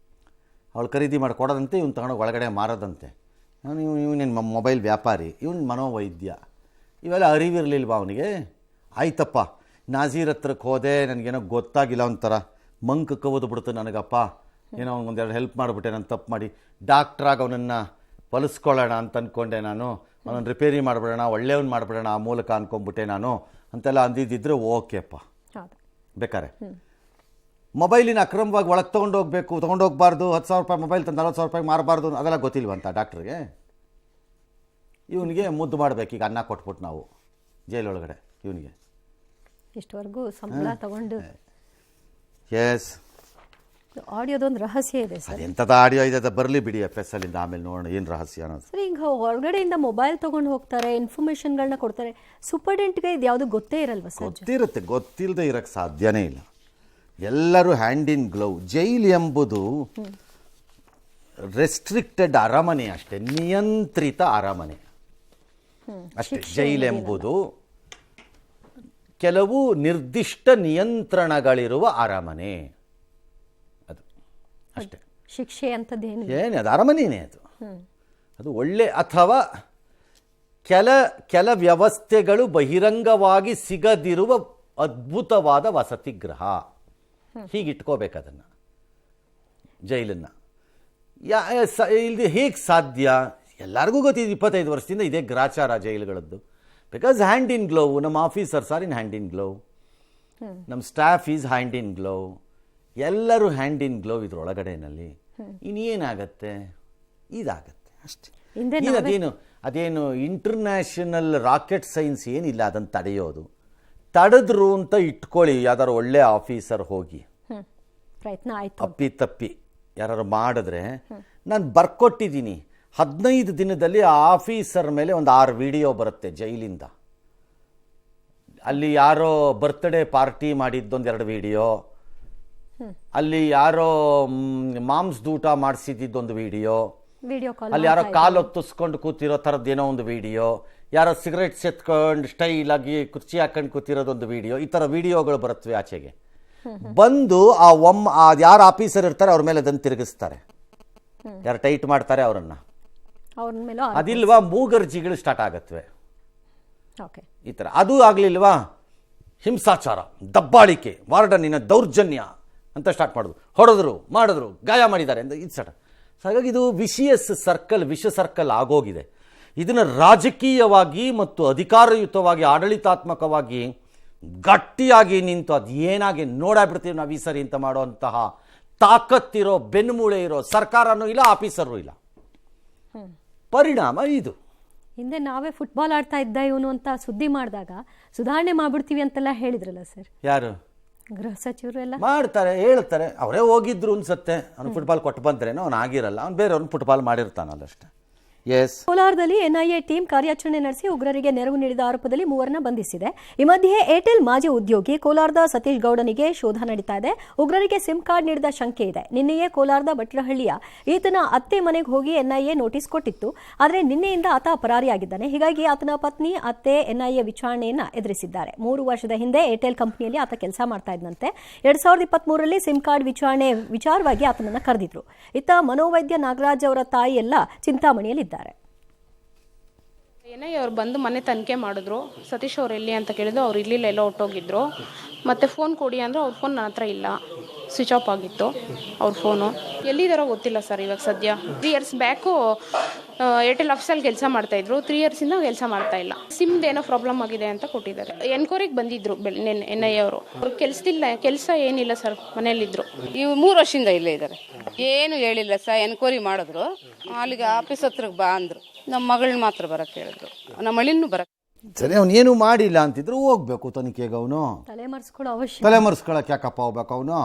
ಅವಳು ಖರೀದಿ ಮಾಡಿ ಕೊಡೋದಂತೆ, ಇವನು ತಗೊಂಡೋಗಿ ಒಳಗಡೆ ಮಾರೋದಂತೆ. ಇವನೇನು ಮೊಬೈಲ್ ವ್ಯಾಪಾರಿ, ಇವನು ಮನೋವೈದ್ಯ. ಇವೆಲ್ಲ ಅರಿವಿರಲಿಲ್ವಾ ಅವನಿಗೆ? ಆಯ್ತಪ್ಪ, ನಾಜೀರ್ ಹತ್ರಕ್ಕೆ ಹೋದೆ, ನನಗೇನೋ ಗೊತ್ತಾಗಿಲ್ಲ, ಒಂಥರ ಮಂಕ್ ಕವದು ಬಿಡ್ತು ನನಗಪ್ಪ. ಏನೋ ಒಂದೆರಡು ಹೆಲ್ಪ್ ಮಾಡಿಬಿಟ್ಟೆ ನಾನು ತಪ್ಪು ಮಾಡಿ. ಡಾಕ್ಟ್ರಾಗಿ ಅವನನ್ನು ಹೊಲಿಸ್ಕೊಳ್ಳೋಣ ಅಂತ ಅಂದ್ಕೊಂಡೆ ನಾನು. ಅವನನ್ನು ರಿಪೇರಿ ಮಾಡಿಬಿಡೋಣ, ಒಳ್ಳೆಯವನು ಮಾಡಿಬಿಡೋಣ ಆ ಮೂಲಕ ಅಂದ್ಕೊಂಡ್ಬಿಟ್ಟೆ ನಾನು ಅಂತೆಲ್ಲ ಅಂದಿದ್ದಿದ್ರೆ ಓಕೆಪ್ಪ. ಬೇಕಾರೆ ಮೊಬೈಲಿನ ಅಕ್ರಮವಾಗಿ ಒಳಗೆ ತೊಗೊಂಡೋಗ್ಬಾರ್ದು. 10,000 ರೂಪಾಯಿ ಮೊಬೈಲ್ ತಂದು 40,000 ರೂಪಾಯಿ ಮಾರಬಾರ್ದು, ಅದೆಲ್ಲ ಗೊತ್ತಿಲ್ವಂತ ಡಾಕ್ಟ್ರಿಗೆ. ಇವನಿಗೆ ಮುದ್ದು ಮಾಡಬೇಕು ಈಗ, ಅನ್ನ ಕೊಟ್ಬಿಟ್ಟು ನಾವು ಜೈಲೊಳಗಡೆ ಇವನಿಗೆ ಇಷ್ಟವರೆಗೂ ಸಂಬಳ ತಗೊಂಡು. ಎಸ್, ಆಡಿಯೋದೊಂದು ರಹಸ್ಯ ಇದೆ ಸರ್. ಅದೆಂಥದ್ದು ಆಡಿಯೋ ಇದೆ, ಅದು ಬರಲಿ ಬಿಡಿ FS ಅಲ್ಲಿಂದ, ಆಮೇಲೆ ನೋಡೋಣ ಏನು ರಹಸ್ಯ ಅನ್ನೋದು. ಸರ್ ಈಗ ಹೊರಗಡೆಯಿಂದ ಮೊಬೈಲ್ ತಗೊಂಡು ಹೋಗ್ತಾರೆ, ಇನ್ಫಾರ್ಮೇಶನ್ಗಳನ್ನ ಕೊಡ್ತಾರೆ. ಸೂಪರ್ಡೆಂಟ್ಗೆ ಇದು ಯಾವುದು ಗೊತ್ತೇ ಇರಲ್ವಾ ಸರ್? ಗೊತ್ತಿರುತ್ತೆ, ಗೊತ್ತಿಲ್ಲದೆ ಇರೋಕ್ಕೆ ಸಾಧ್ಯನೇ ಇಲ್ಲ. ಎಲ್ಲರೂ ಹ್ಯಾಂಡ್ ಇನ್ ಗ್ಲೌ. ಜೈಲು ಎಂಬುದು ರೆಸ್ಟ್ರಿಕ್ಟೆಡ್ ಅರಮನೆ ಅಷ್ಟೇ, ನಿಯಂತ್ರಿತ ಅರಮನೆ ಅಷ್ಟೇ. ಜೈಲು ಎಂಬುದು ಕೆಲವು ನಿರ್ದಿಷ್ಟ ನಿಯಂತ್ರಣಗಳಿರುವ ಅರಮನೆ, ಅದು ಅಷ್ಟೇ. ಶಿಕ್ಷೆ ಅಂತದ್ದೇನು ಏನು ಅದು ಅರಮನೆಯೇ ಅದು. ಅದು ಒಳ್ಳೆ ಅಥವಾ ಕೆಲ ವ್ಯವಸ್ಥೆಗಳು ಬಹಿರಂಗವಾಗಿ ಸಿಗದಿರುವ ಅದ್ಭುತವಾದ ವಸತಿ ಗೃಹ, ಹೀಗಿಟ್ಕೋಬೇಕು ಅದನ್ನು, ಜೈಲನ್ನು. ಇಲ್ಲಿ ಹೇಗೆ ಸಾಧ್ಯ? ಎಲ್ಲರಿಗೂ ಗೊತ್ತಿದೆ, 25 ವರ್ಷದಿಂದ ಇದೇ ಗ್ರಾಚಾರ ಜೈಲುಗಳದ್ದು. ಬಿಕಾಸ್ ಹ್ಯಾಂಡ್ ಇನ್ ಗ್ಲೌ, ನಮ್ಮ officers are in hand in glove, ನಮ್ಮ staff is hand in glove, ಎಲ್ಲರೂ ಹ್ಯಾಂಡ್ ಇನ್ ಗ್ಲೌ ಇದ್ರೊಳಗಡೆನಲ್ಲಿ. ಇನ್ನೇನಾಗತ್ತೆ? ಇದಾಗತ್ತೆ ಅಷ್ಟೇ. ಅದೇನು ಇಂಟರ್ನ್ಯಾಷನಲ್ ರಾಕೆಟ್ ಸೈನ್ಸ್ ಏನಿಲ್ಲ ಅದನ್ನು ತಡೆಯೋದು. ತಡೆದ್ರು ಅಂತ ಇಟ್ಕೊಳ್ಳಿ, ಯಾವ್ದಾರು ಒಳ್ಳೆ ಆಫೀಸರ್ ಹೋಗಿ ಪ್ರಯತ್ನ ಆಯ್ತು ಅಪ್ಪಿ ಯಾರು ಮಾಡಿದ್ರೆ, ನಾನು ಬರ್ಕೊಟ್ಟಿದ್ದೀನಿ 15 ದಿನದಲ್ಲಿ ಆ ಆಫೀಸರ್ ಮೇಲೆ ಒಂದು 6 ವಿಡಿಯೋ ಬರುತ್ತೆ ಜೈಲಿಂದ. ಅಲ್ಲಿ ಯಾರೋ ಬರ್ತ್ಡೇ ಪಾರ್ಟಿ ಮಾಡಿದ್ದೊಂದು 2 ವಿಡಿಯೋ, ಅಲ್ಲಿ ಯಾರೋ ಮಾಂಸದೂಟ ಮಾಡಿಸಿದ್ದೊಂದು ವಿಡಿಯೋ, ಅಲ್ಲಿ ಯಾರೋ ಕಾಲು ಹೊತ್ತಿಸ್ಕೊಂಡು ಕೂತಿರೋ ಥರದ್ದೇನೋ ಒಂದು ವಿಡಿಯೋ, ಯಾರೋ ಸಿಗರೇಟ್ ಎತ್ಕೊಂಡು ಸ್ಟೈಲಾಗಿ ಕುರ್ಚಿ ಹಾಕೊಂಡು ಕೂತಿರೋದೊಂದು ವಿಡಿಯೋ. ಈ ಥರ ವಿಡಿಯೋಗಳು ಬರುತ್ತವೆ ಆಚೆಗೆ. ಬಂದು ಯಾರು ಆಫೀಸರ್ ಇರ್ತಾರೆ ಅವ್ರ ಮೇಲೆ ಅದನ್ನು ತಿರುಗಿಸ್ತಾರೆ, ಯಾರು ಟೈಟ್ ಮಾಡ್ತಾರೆ ಅವರನ್ನು. ಅದಿಲ್ವಾ ಮೂಗರ್ಜಿಗಳು ಸ್ಟಾರ್ಟ್ ಆಗತ್ವೆ ಈ ಥರ. ಅದು ಆಗಲಿಲ್ವಾ ಹಿಂಸಾಚಾರ, ದಬ್ಬಾಳಿಕೆ, ವಾರ್ಡನಿನ ದೌರ್ಜನ್ಯ ಅಂತ ಸ್ಟಾರ್ಟ್ ಮಾಡೋದು. ಮಾಡಿದ್ರು ಗಾಯ ಮಾಡಿದ್ದಾರೆ ಅಂತ ಇದು ಸ್ಟಾರ್ಟ್. ಹಾಗಾಗಿ ಇದು ವಿಷ ಸರ್ಕಲ್ ಆಗೋಗಿದೆ. ಇದನ್ನು ರಾಜಕೀಯವಾಗಿ ಮತ್ತು ಅಧಿಕಾರಯುತವಾಗಿ ಆಡಳಿತಾತ್ಮಕವಾಗಿ ಗಟ್ಟಿಯಾಗಿ ನಿಂತು ಅದು ಏನಾಗಿ ನೋಡಾಬಿಡ್ತೀವಿ ನಾವು ಈ ಸರಿ ಅಂತ ಮಾಡುವಂತಹ ತಾಕತ್ತಿರೋ, ಬೆನ್ನುಮೂಳೆ ಇರೋ ಸರ್ಕಾರನೂ ಇಲ್ಲ, ಆಫೀಸರು ಇಲ್ಲ. ಪರಿಣಾಮ ಇದು. ಹಿಂದೆ ನಾವೇ ಫುಟ್ಬಾಲ್ ಆಡ್ತಾ ಇದ್ದ ಇವನು ಅಂತ ಸುದ್ದಿ ಮಾಡಿದಾಗ ಸುಧಾರಣೆ ಮಾಡ್ಬಿಡ್ತೀವಿ ಅಂತೆಲ್ಲ ಹೇಳಿದ್ರಲ್ಲ ಸರ್. ಯಾರು? ಗೃಹ ಸಚಿವರು ಎಲ್ಲ ಮಾಡ್ತಾರೆ, ಹೇಳ್ತಾರೆ. ಅವರೇ ಹೋಗಿದ್ರು ಅನ್ಸತ್ತೆ. ಅವ್ನು ಫುಟ್ಬಾಲ್ ಕೊಟ್ಟು ಬಂದ್ರೇನೋ ಅವ್ನು ಆಗಿರಲ್ಲ, ಅವ್ನು ಬೇರೆಯವ್ರನ್ನ ಫುಟ್ಬಾಲ್ ಮಾಡಿರ್ತಾನಲ್ಲ ಅಷ್ಟೇ. ಕೋಲಾರದಲ್ಲಿ ಎನ್ಐಎ ಟೀಮ್ ಕಾರ್ಯಾಚರಣೆ ನಡೆಸಿ ಉಗ್ರರಿಗೆ ನೆರವು ನೀಡಿದ ಆರೋಪದಲ್ಲಿ 3ರನ್ನ ಬಂಧಿಸಿದೆ. ಈ ಮಧ್ಯೆ ಏರ್ಟೆಲ್ ಮಾಜಿ ಉದ್ಯೋಗಿ ಕೋಲಾರದ ಸತೀಶ್ ಗೌಡನಿಗೆ ಶೋಧ ನಡೀತಾ ಇದೆ. ಉಗ್ರರಿಗೆ ಸಿಮ್ ಕಾರ್ಡ್ ನೀಡಿದ ಶಂಕೆ ಇದೆ. ನಿನ್ನೆಯೇ ಕೋಲಾರದ ಭಟ್ರಹಳ್ಳಿಯ ಈತನ ಅತ್ತೆ ಮನೆಗೆ ಹೋಗಿ ಎನ್ಐಎ ನೋಟಿಸ್ ಕೊಟ್ಟಿತ್ತು. ಆದರೆ ನಿನ್ನೆಯಿಂದ ಆತ ಪರಾರಿಯಾಗಿದ್ದಾನೆ. ಹೀಗಾಗಿ ಆತನ ಪತ್ನಿ, ಅತ್ತೆ ಎನ್ಐಎ ವಿಚಾರಣೆಯನ್ನ ಎದುರಿಸಿದ್ದಾರೆ. 3 ವರ್ಷದ ಹಿಂದೆ ಏರ್ಟೆಲ್ ಕಂಪನಿಯಲ್ಲಿ ಆತ ಕೆಲಸ ಮಾಡ್ತಾ ಇದ್ದಂತೆ. 2023ರಲ್ಲಿ ಸಿಮ್ ಕಾರ್ಡ್ ವಿಚಾರವಾಗಿ ಆತನನ್ನ ಕರೆದಿದ್ರು. ಇತ್ತ ಮನೋವೈದ್ಯ ನಾಗರಾಜ್ ಅವರ ತಾಯಿ ಎಲ್ಲ ಚಿಂತಾಮಣಿಯಲ್ಲಿ ಎನ್ಐಎ ಅವ್ರು ಬಂದು ಮನೆ ತನಿಖೆ ಮಾಡಿದ್ರು. ಸತೀಶ್ ಅವ್ರು ಎಲ್ಲಿ ಅಂತ ಕೇಳಿದ್ರು, ಅವ್ರು ಇರ್ಲಿಲ್ಲ, ಎಲ್ಲ ಹೊಟ್ಟೋಗಿದ್ರು. ಮತ್ತೆ ಫೋನ್ ಕೊಡಿ ಅಂದ್ರೆ ಅವ್ರ ಫೋನ್ ನನ್ನ ಹತ್ರ ಇಲ್ಲ, ಸ್ವಿಚ್ ಆಫ್ ಆಗಿತ್ತು ಅವ್ರ ಫೋನು. ಎಲ್ಲಿದ್ದಾರೋ ಗೊತ್ತಿಲ್ಲ ಸರ್. ಇವಾಗ ಸದ್ಯ 3 ಇಯರ್ಸ್ ಬ್ಯಾಕು ಏರ್ಟೆಲ್ ಆಫೀಸಲ್ಲಿ ಕೆಲಸ ಮಾಡ್ತಾಯಿದ್ರು. 3 ಇಯರ್ಸಿಂದ ಕೆಲಸ ಮಾಡ್ತಾ ಇಲ್ಲ. ಸಿಮ್ದು ಏನೋ ಪ್ರಾಬ್ಲಮ್ ಆಗಿದೆ ಅಂತ ಕೊಟ್ಟಿದ್ದಾರೆ. ಎನ್ಕ್ವೈರಿಗೆ ಬಂದಿದ್ರು ಎನ್ಐಎ ಅವರು. ಅವ್ರು ಕೆಲಸ ಏನಿಲ್ಲ ಸರ್, ಮನೆಯಲ್ಲಿದ್ದರು. ಇವು 3 ವರ್ಷದಿಂದ ಇಲ್ಲೇ ಇದ್ದಾರೆ. ಏನು ಹೇಳಿಲ್ಲ ಸರ್. ಎನ್ಕ್ವೈರಿ ಮಾಡಿದ್ರು, ಅಲ್ಲಿಗೆ ಆಫೀಸ್ ಹತ್ರಕ್ಕೆ ಬಾ ಅಂದರು. ನಮ್ಮ ಮಗಳನ್ನ ಮಾತ್ರ ಬರಕ್ಕೆ ಹೇಳಿದ್ರು, ನಮ್ಮ ಮಳಿನೂ ಬರಕ್ಕೆ. ಸರಿ, ಅವನೇನು ಮಾಡಿಲ್ಲ ಅಂತಿದ್ರು ಹೋಗ್ಬೇಕು ತನಿಖೆಗೆ. ಅವನು ತಲೆಮರೆಸ್ಕೊಳ್ಳೋಕೆ ಯಾಕಪ್ಪ ಹೋಗ್ಬೇಕು ಅವನು?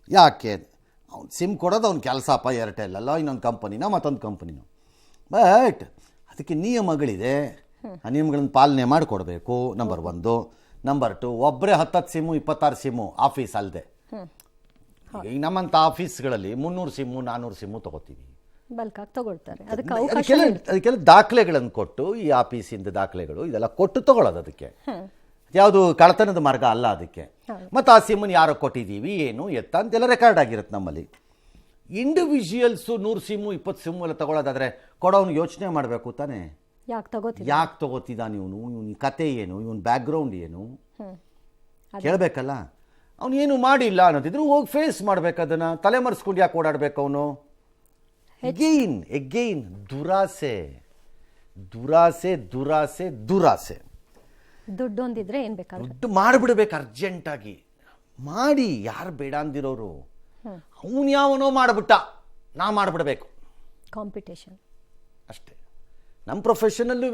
ಯಾಕೆ? ಅವ್ನು ಸಿಮ್ ಕೊಡೋದು ಅವ್ನ ಕೆಲಸಪ್ಪ. ಏರ್ಟೆಲ್ ಅಲ್ಲ, ಇನ್ನೊಂದು ಕಂಪನಿನೋ ಮತ್ತೊಂದು ಕಂಪನಿನೋ. ಬಟ್ ಅದಕ್ಕೆ ನಿಯಮಗಳಿದೆ. ಆ ನಿಯಮಗಳನ್ನು ಪಾಲನೆ ಮಾಡಿಕೊಡ್ಬೇಕು, ನಂಬರ್ 1. ನಂಬರ್ 2, ಒಬ್ಬರೇ 10 ಸಿಮ್ಮು 26 ಸಿಮ್ಮು ಆಫೀಸ್ ಅಲ್ಲದೆ. ಈಗ ನಮ್ಮಂಥ ಆಫೀಸ್ಗಳಲ್ಲಿ 300 ಸಿಮ್ಮು 400 ಸಿಮ್ಮು ತೊಗೋತೀವಿ, ತಗೊಳ್ತಾರೆ. ಅದಕ್ಕೆಲ್ಲ ದಾಖಲೆಗಳನ್ನು ಕೊಟ್ಟು, ಈ ಆಫೀಸಿಂದ ದಾಖಲೆಗಳು ಇದೆಲ್ಲ ಕೊಟ್ಟು ತಗೊಳ್ಳೋದು. ಅದಕ್ಕೆ ಯಾವುದು ಕಳ್ಳತನದ ಮಾರ್ಗ ಅಲ್ಲ ಅದಕ್ಕೆ. ಮತ್ತು ಆ ಸಿಮ್ಮನ್ನು ಯಾರೋ ಕೊಟ್ಟಿದ್ದೀವಿ, ಏನು ಎತ್ತ ಅಂತೆಲ್ಲ ರೆಕಾರ್ಡ್ ಆಗಿರುತ್ತೆ ನಮ್ಮಲ್ಲಿ. ಇಂಡಿವಿಜುವಲ್ಸು 100 ಸಿಮ್ಮು 20 ಸಿಮ್ಮು ಎಲ್ಲ ತಗೊಳ್ಳೋದಾದರೆ ಕೊಡೋನು ಯೋಚನೆ ಮಾಡಬೇಕು ತಾನೇ, ಯಾಕೆ ತಗೋತಿದ್ದಾನೆ ಇವನು, ಇವನ ಕತೆ ಏನು, ಇವನ ಬ್ಯಾಕ್ಗ್ರೌಂಡ್ ಏನು ಕೇಳಬೇಕಲ್ಲ. ಅವನು ಏನು ಮಾಡಿಲ್ಲ ಅನ್ನೋದಿದ್ರು ಹೋಗಿ ಫೇಸ್ ಮಾಡ್ಬೇಕು. ಅದನ್ನು ತಲೆಮರೆಸ್ಕೊಂಡು ಯಾಕೆ ಓಡಾಡಬೇಕು ಅವನು? ಎಗೈನ್ ದುರಾಸೆ ದುರಾಸೆ ದುರಾಸೆ ದುರಾಸೆ. ದುಡ್ಡು ಒಂದಿದ್ರೆ ಏನು ಬೇಕಾದ್ರೆ ದುಡ್ಡು ಮಾಡಿಬಿಡ್ಬೇಕು ಅರ್ಜೆಂಟಾಗಿ. ಮಾಡಿ, ಯಾರು ಬೇಡ ಅಂದಿರೋರು. ಅವನು ಯಾವನೋ ಮಾಡಿಬಿಟ್ಟ, ನಾ ಮಾಡಿಬಿಡ್ಬೇಕು. ಕಾಂಪಿಟೇಷನ್ ಅಷ್ಟೇ. ನಮ್ಮ ಪ್ರೊಫೆಷನಲ್ಲೂ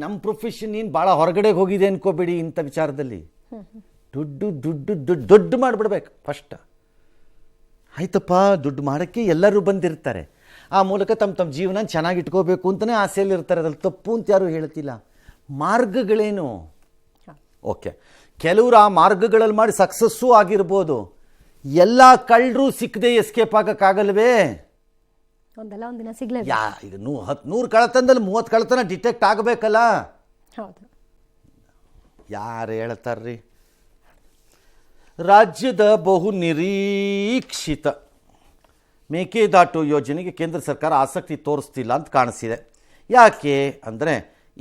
ನಮ್ಮ ಪ್ರೊಫೆಷನ್ ಏನು ಭಾಳ ಹೊರಗಡೆಗೆ ಹೋಗಿದೆ ಅನ್ಕೋಬೇಡಿ. ಇಂಥ ವಿಚಾರದಲ್ಲಿ ದುಡ್ಡು ದುಡ್ಡು ದುಡ್ಡು ದುಡ್ಡು ಮಾಡಿಬಿಡ್ಬೇಕು ಫಸ್ಟ್. ಆಯ್ತಪ್ಪ, ದುಡ್ಡು ಮಾಡೋಕ್ಕೆ ಎಲ್ಲರೂ ಬಂದಿರ್ತಾರೆ. ಆ ಮೂಲಕ ತಮ್ಮ ಜೀವನ ಚೆನ್ನಾಗಿ ಇಟ್ಕೋಬೇಕು ಅಂತಲೇ ಆಸೆಯಲ್ಲಿ ಇರ್ತಾರೆ. ಅದ್ರಲ್ಲಿ ತಪ್ಪು ಅಂತ ಯಾರೂ ಹೇಳ್ತಿಲ್ಲ. ಮಾರ್ಗಗಳೇನು? ಓಕೆ, ಕೆಲವರು ಆ ಮಾರ್ಗಗಳಲ್ಲಿ ಮಾಡಿ ಸಕ್ಸಸ್ಸೂ ಆಗಿರ್ಬೋದು. ಎಲ್ಲ ಕಳ್ಳರು ಸಿಕ್ಕದೆ ಎಸ್ಕೇಪ್ ಆಗೋಕ್ಕಾಗಲ್ವೇ? ಒಂದಲ್ಲ ಒಂದಿನ ಸಿಗ್ಲೇ ಈಗ 100 ಕಳ್ಳತನದಲ್ಲಿ 30 ಕಳ್ಳತನ ಡಿಟೆಕ್ಟ್ ಆಗಬೇಕಲ್ಲ. ಹೌದು. ಯಾರು ಹೇಳ್ತಾರ್ರಿ? ರಾಜ್ಯದ ಬಹು ನಿರೀಕ್ಷಿತ ಮೇಕೆದಾಟು ಯೋಜನೆಗೆ ಕೇಂದ್ರ ಸರ್ಕಾರ ಆಸಕ್ತಿ ತೋರಿಸ್ತಿಲ್ಲ ಅಂತ ಕಾಣಿಸ್ತಿದೆ. ಯಾಕೆ ಅಂದರೆ,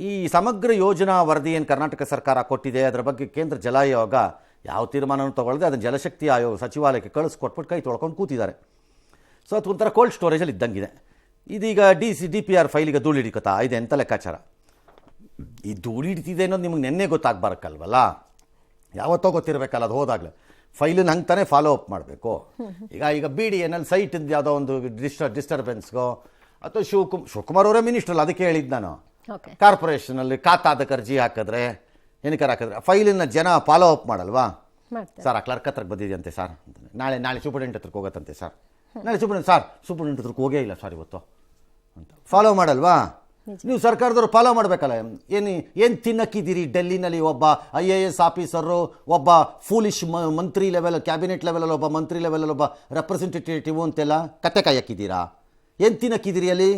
ಈ ಸಮಗ್ರ ಯೋಜನಾ ವರದಿ ಏನು ಕರ್ನಾಟಕ ಸರ್ಕಾರ ಕೊಟ್ಟಿದೆ, ಅದರ ಬಗ್ಗೆ ಕೇಂದ್ರ ಜಲ ಆಯೋಗ ಯಾವ ತೀರ್ಮಾನವನ್ನು ತಗೊಳ್ಳದೆ ಅದನ್ನು ಜಲಶಕ್ತಿ ಆಯೋಗ ಸಚಿವಾಲಯಕ್ಕೆ ಕಳಿಸ್ಕೊಟ್ಬಿಟ್ಟು ಕೈ ತೊಳ್ಕೊಂಡು ಕೂತಿದ್ದಾರೆ. ಸೊ ಅದು ಒಂಥರ ಕೋಲ್ಡ್ ಸ್ಟೋರೇಜಲ್ಲಿ ಇದ್ದಂಗಿದೆ. ಇದೀಗ DPR ಫೈಲಿಗೆ ಧೂಳು ಹಿಡಿಕತ್ತಾ ಇದೆ ಅಂತ ಲೆಕ್ಕಾಚಾರ. ಈ ಧೂಳು ಹಿಡಿತಿದೆ ಅನ್ನೋದು ನಿಮಗೆ ನೆನ್ನೆ ಗೊತ್ತಾಗಬಾರಕ್ಕಲ್ವಲ್ಲ, ಯಾವತ್ತೋ ಗೊತ್ತಿರಬೇಕಲ್ಲ. ಅದು ಹೋದಾಗಲೇ ಫೈಲನ್ನು ಹಂಗೆ ತಾನೇ ಫಾಲೋ ಅಪ್ ಮಾಡಬೇಕು. ಈಗ BDNL ಸೈಟಿಂದ ಯಾವುದೋ ಒಂದು ಡಿಸ್ಟರ್ಬೆನ್ಸ್ಗೋ ಅಥವಾ ಶಿವಕುಮಾರ್ ಅವರೇ ಮಿನಿಸ್ಟ್ರಲ್ಲ, ಅದಕ್ಕೆ ಹೇಳಿದ್ದು ನಾನು. ಕಾರ್ಪೊರೇಷನಲ್ಲಿ ಖಾತಾದಕ್ಕೆ ಅರ್ಜಿ ಹಾಕಿದ್ರೆ ಏನಕ್ಕೆ ಹಾಕಿದ್ರೆ ಫೈಲನ್ನು ಜನ ಫಾಲೋ ಅಪ್ ಮಾಡಲ್ವಾ? ಸರ್ ಆ ಕ್ಲರ್ಕ್ ಹತ್ರಕ್ಕೆ ಬಂದಿದೆಯಂತೆ ಸರ್, ನಾಳೆ ಸೂಪರ್ಡೆಂಟ್ ಹತ್ರಕ್ಕೆ ಹೋಗತ್ತಂತೆ ಸರ್, ನಾಳೆ ಸೂಪರ್ಡೆಂಟ್ ಹತ್ರಕ್ಕೆ ಹೋಗೇ ಇಲ್ಲ ಸರ್ ಇವತ್ತು ಅಂತ ಫಾಲೋ ಮಾಡಲ್ವಾ? ನೀವು ಸರ್ಕಾರದವರು ಫಾಲೋ ಮಾಡಬೇಕಲ್ಲ. ಏನು ತಿನ್ನಕ್ಕಿದ್ದೀರಿ? ಡೆಲ್ಲಿನಲ್ಲಿ ಒಬ್ಬ IAS ಆಫೀಸರು, ಒಬ್ಬ ಫೂಲಿಶ್ ಮಂತ್ರಿ ಲೆವೆಲ್, ಕ್ಯಾಬಿನೆಟ್ ಲೆವೆಲಲ್ಲಿ ಒಬ್ಬ ಮಂತ್ರಿ ಲೆವೆಲಲ್ಲಿ ಒಬ್ಬ ರೆಪ್ರೆಸೆಂಟೇಟಿವ್ ಅಂತೆಲ್ಲ ಕತ್ತೆ ಕಾಯಕ್ಕಿದ್ದೀರಾ? ಏನು ತಿನ್ನಕ್ಕಿದ್ದೀರಿ ಅಲ್ಲಿ?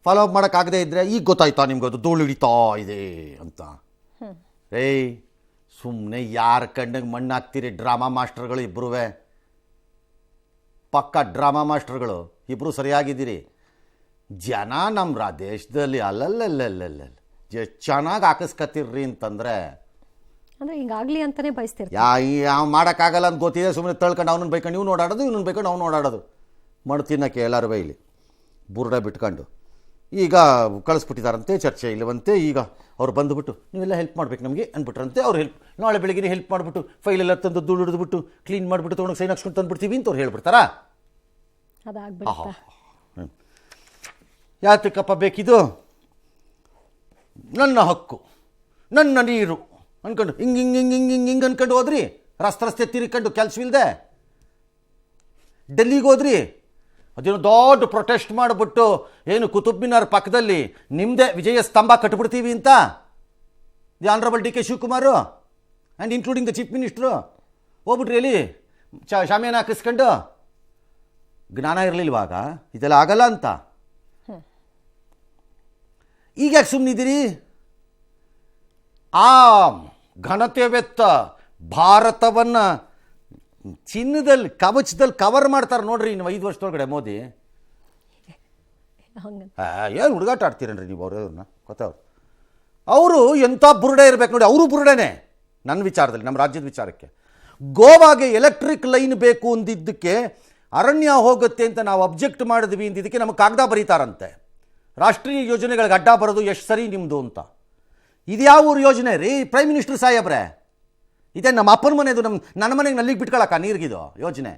ಫಾಲೋ ಅಪ್ ಮಾಡೋಕ್ಕಾಗದೇ ಇದ್ದರೆ ಈಗ ಗೊತ್ತಾಯ್ತಾ ನಿಮ್ಗೆ ಅದು ಧೂಳು ಹಿಡಿತಾ ಇದೆ ಅಂತ? ಸುಮ್ಮನೆ ಯಾರ ಕಣ್ಣಿಗೆ ಮಣ್ಣು ಹಾಕ್ತೀರಿ? ಡ್ರಾಮಾ ಮಾಸ್ಟರ್ಗಳು ಇಬ್ಬರೂ, ಪಕ್ಕ ಡ್ರಾಮಾ ಮಾಸ್ಟರ್ಗಳು ಇಬ್ಬರು ಸರಿಯಾಗಿದ್ದೀರಿ. ಜನ ನಮ್ಮ ದೇಶದಲ್ಲಿ ಅಲ್ಲಲ್ಲಲ್ಲಲ್ಲಲ್ಲ ಎಷ್ಟು ಚೆನ್ನಾಗಿ ಹಾಕಿಸ್ಕತ್ತಿರ್ರಿ ಅಂತಂದರೆ, ಅಂದರೆ ಹಿಂಗಾಗಲಿ ಅಂತಲೇ ಬಯಸ್ತೀರಿ. ಯಾವ ಮಾಡೋಕ್ಕಾಗಲ್ಲ ಅಂತ ಗೊತ್ತಿದೆ, ಸುಮ್ಮನೆ ತಳ್ಕೊಂಡು ಅವನನ್ನು ಬೈಕೊಂಡು ಇವ್ನು ಓಡಾಡೋದು, ಇವನನ್ನು ಬೈಕೊಂಡು ಅವ್ನು ಓಡಾಡೋದು. ಮಣ್ಣು ತಿನ್ನೋಕ್ಕೆ ಎಲ್ಲರೂ ಬೈಲಿ ಬುರುಡೆ ಬಿಟ್ಕೊಂಡು. ಈಗ ಕಳಿಸ್ಬಿಟ್ಟಿದ್ದಾರಂತೆ, ಚರ್ಚೆ ಇಲ್ಲವಂತೆ. ಈಗ ಅವ್ರು ಬಂದುಬಿಟ್ಟು ನೀವೆಲ್ಲ ಹೆಲ್ಪ್ ಮಾಡ್ಬೇಕು ನಮಗೆ ಅಂದ್ಬಿಟ್ರಂತೆ. ಅವ್ರು ನಾಳೆ ಬೆಳಗ್ಗೆ ಹೆಲ್ಪ್ ಮಾಡಿಬಿಟ್ಟು ಫೈಲೆಲ್ಲ ತಂದು ಧೂಳು ಹಿಡಿದ್ಬಿಟ್ಟು ಕ್ಲೀನ್ ಮಾಡಿಬಿಟ್ಟು ತೊಗೊಂಡು ಸೈನ್ ಹಾಕ್ಸ್ಕೊಂಡು ತಂದುಬಿಡ್ತೀವಿ ಅಂತ ಅವ್ರು ಹೇಳ್ಬಿಡ್ತಾರಾ? ಯಾತಕ್ಕಪ್ಪ ಬೇಕಿದು? ನನ್ನ ಹಕ್ಕು, ನನ್ನ ನೀರು ಅನ್ಕೊಂಡು ಹಿಂಗೆ ಅನ್ಕೊಂಡು ಹೋದ್ರಿ. ರಸ್ತೆ ತಿರ್ಕೊಂಡು ಕೆಲಸವಿಲ್ಲದೆ ಡೆಲ್ಲಿಗೆ ಹೋದ್ರಿ. ಅದೇನೋ ದೊಡ್ಡ ಪ್ರೊಟೆಸ್ಟ್ ಮಾಡಿಬಿಟ್ಟು ಏನು ಕುತುಬ್ ಮಿನಾರ್ ಪಕ್ಕದಲ್ಲಿ ನಿಮ್ಮದೇ ವಿಜಯ ಸ್ತಂಭ ಕಟ್ಬಿಡ್ತೀವಿ ಅಂತ the honourable DK Shivakumar and including the chief minister ಹೋಗ್ಬಿಟ್ರಿ ಅಲ್ಲಿ ಶಾಮಿಯಾನ ಹಾಕಿಸ್ಕೊಂಡು. ಜ್ಞಾನ ಇರಲಿಲ್ವಾಗ ಇದೆಲ್ಲ ಆಗಲ್ಲ ಅಂತ? ಈಗ ಯಾಕೆ ಸುಮ್ಮನಿದ್ದೀರಿ? ಆ ಘನತೆವೆತ್ತ ಭಾರತವನ್ನು ಚಿನ್ನದಲ್ಲಿ ಕವಚದಲ್ಲಿ ಕವರ್ ಮಾಡ್ತಾರೆ ನೋಡ್ರಿ ಇನ್ನು 5 ವರ್ಷದೊಳಗಡೆ ಮೋದಿ. ಏನು ಹುಡುಗಾಟ ಆಡ್ತೀರೇನ್ರಿ ನೀವು? ಅವ್ರನ್ನ ಗೊತ್ತವ್ರು ಅವರು ಎಂಥ ಬುರುಡೆ ಇರಬೇಕು ನೋಡಿ. ಅವರು ಬುರುಡೆನೇ ನನ್ನ ವಿಚಾರದಲ್ಲಿ, ನಮ್ಮ ರಾಜ್ಯದ ವಿಚಾರಕ್ಕೆ. ಗೋವಾಗೆ ಎಲೆಕ್ಟ್ರಿಕ್ ಲೈನ್ ಬೇಕು ಅಂದಿದ್ದಕ್ಕೆ ಅರಣ್ಯ ಹೋಗುತ್ತೆ ಅಂತ ನಾವು ಅಬ್ಜೆಕ್ಟ್ ಮಾಡಿದ್ವಿ ಅಂದಿದ್ದಕ್ಕೆ ನಮಗೆ ಕಾಗದ ಬರೀತಾರಂತೆ. ರಾಷ್ಟ್ರೀಯ ಯೋಜನೆಗಳಿಗೆ ಅಡ್ಡ ಬರೋದು ಎಷ್ಟು ಸರಿ ನಿಮ್ಮದು ಅಂತ. ಇದು ಯಾವ ಊರು ಯೋಜನೆ ರೀ ಪ್ರೈಮ್ ಮಿನಿಸ್ಟರ್ ಸಾಹೇಬ್ರೆ? ಇದೇ ನಮ್ಮ ಅಪ್ಪನ ಮನೆದು, ನನ್ನ ಮನೆಗೆ ನಲ್ಲಿಗೆ ಬಿಟ್ಕೊಳಕ್ಕ ನೀರಿಗಿದು ಯೋಜನೆ.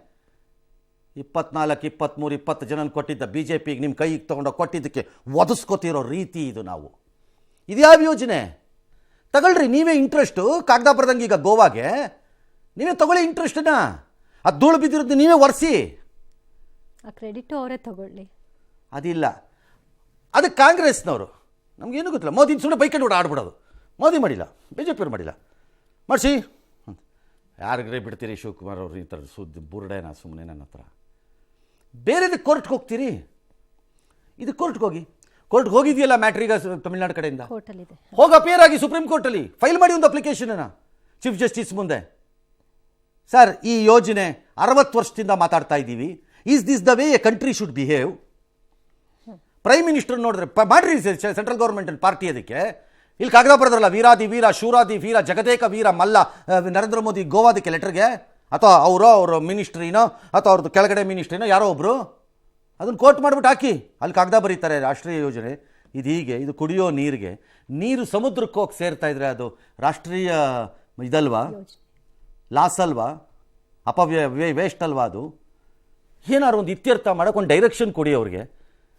24, 23, 20 ಜನನ ಕೊಟ್ಟಿದ್ದ BJPಗೆ ನಿಮ್ಮ ಕೈಗೆ ತೊಗೊಂಡೋಗಿ ಕೊಟ್ಟಿದ್ದಕ್ಕೆ ಒದಿಸ್ಕೊತಿರೋ ರೀತಿ ಇದು. ನಾವು ಇದ್ಯಾವ ಯೋಜನೆ? ತಗೊಳ್ರಿ ನೀವೇ ಇಂಟ್ರೆಸ್ಟು ಕಾಗದ ಬರ್ದಂಗೆ. ಈಗ ಗೋವಾಗೆ ನೀವೇ ತಗೊಳ್ಳಿ ಇಂಟ್ರೆಸ್ಟನ್ನ. ಅದು ಧೂಳು ಬಿದ್ದಿರೋದು ನೀವೇ ಒರೆಸಿ, ಆ ಕ್ರೆಡಿಟು ಅವರೇ ತಗೊಳ್ಳಿ. ಅದಿಲ್ಲ, ಅದಕ್ಕೆ ಕಾಂಗ್ರೆಸ್ನವರು ನಮಗೇನು ಗೊತ್ತಿಲ್ಲ. ಮೋದಿ ಸುಮ್ಮನೆ ಬೈಕೊಂಡು ಆಡ್ಬಿಡೋದು. ಮೋದಿ ಮಾಡಿಲ್ಲ, BJP ಅವ್ರು ಮಾಡಿಲ್ಲ, ಮಾಡಿಸಿ ಯಾರಿಗ್ರೆ ಬಿಡ್ತೀರಿ? ಶಿವಕುಮಾರ್ ಅವರು ಈ ಥರ ಸುದ್ದಿ ಬುರುಡೆನ ಸುಮ್ಮನೆ ನನ್ನ ಹತ್ರ. ಬೇರೆದಕ್ಕೆ ಕೋರ್ಟ್ಗೆ ಹೋಗ್ತೀರಿ? ಇದು ಕೋರ್ಟ್ಗೆ ಹೋಗಿದೆಯಲ್ಲ ಮ್ಯಾಟ್ರೀಗ ತಮಿಳ್ನಾಡು ಕಡೆಯಿಂದ. ಹೋಗಿ ಅಪಿಯರ್ ಆಗಿ ಸುಪ್ರೀಂ ಕೋರ್ಟಲ್ಲಿ ಫೈಲ್ ಮಾಡಿ ಒಂದು ಅಪ್ಲಿಕೇಶನನ್ನು ಚೀಫ್ ಜಸ್ಟಿಸ್ ಮುಂದೆ. ಸರ್, ಈ ಯೋಜನೆ 60 ವರ್ಷದಿಂದ ಮಾತಾಡ್ತಾ ಇದ್ದೀವಿ. Is this the way A country should behave? Prime minister ನೋಡಿದ್ರೆ ಮಾಡ್ರಿ ಸೆಂಟ್ರಲ್ ಗೌರ್ಮೆಂಟ್ ಪಾರ್ಟಿ. ಅದಕ್ಕೆ ಇಲ್ಲಿ ಕಾಗದ ಬರೆದ್ರಲ್ಲ, ವೀರಾದಿ ವೀರ ಶೂರಾದಿ ವೀರ ಜಗದೇಕ ವೀರ ಮಲ್ಲ ನರೇಂದ್ರ ಮೋದಿ ಗೋವಾದಕ್ಕೆ ಲೆಟರ್ಗೆ, ಅಥವಾ ಅವ್ರ ಮಿನಿಸ್ಟ್ರಿನೋ ಅಥವಾ ಅವ್ರದ್ದು ಕೆಳಗಡೆ ಮಿನಿಸ್ಟ್ರಿನೋ ಯಾರೋ ಒಬ್ಬರು ಅದನ್ನು ಕೋಟ್ ಮಾಡಿಬಿಟ್ಟು ಹಾಕಿ ಅಲ್ಲಿ ಕಾಗದ ಬರೀತಾರೆ. ರಾಷ್ಟ್ರೀಯ ಯೋಜನೆ ಇದು ಹೀಗೆ, ಇದು ಕುಡಿಯೋ ನೀರಿಗೆ. ನೀರು ಸಮುದ್ರಕ್ಕೆ ಹೋಗಿ ಸೇರ್ತಾ ಇದ್ರೆ ಅದು ರಾಷ್ಟ್ರೀಯ ಇದಲ್ವಾ? ಲಾಸ್ ಅಲ್ವಾ? ವೇಸ್ಟ್ ಅಲ್ವಾ? ಅದು ಏನಾದ್ರು ಒಂದು ಇತ್ಯರ್ಥ ಮಾಡೋಕೆ ಒಂದು ಡೈರೆಕ್ಷನ್ ಕೊಡಿ ಅವ್ರಿಗೆ.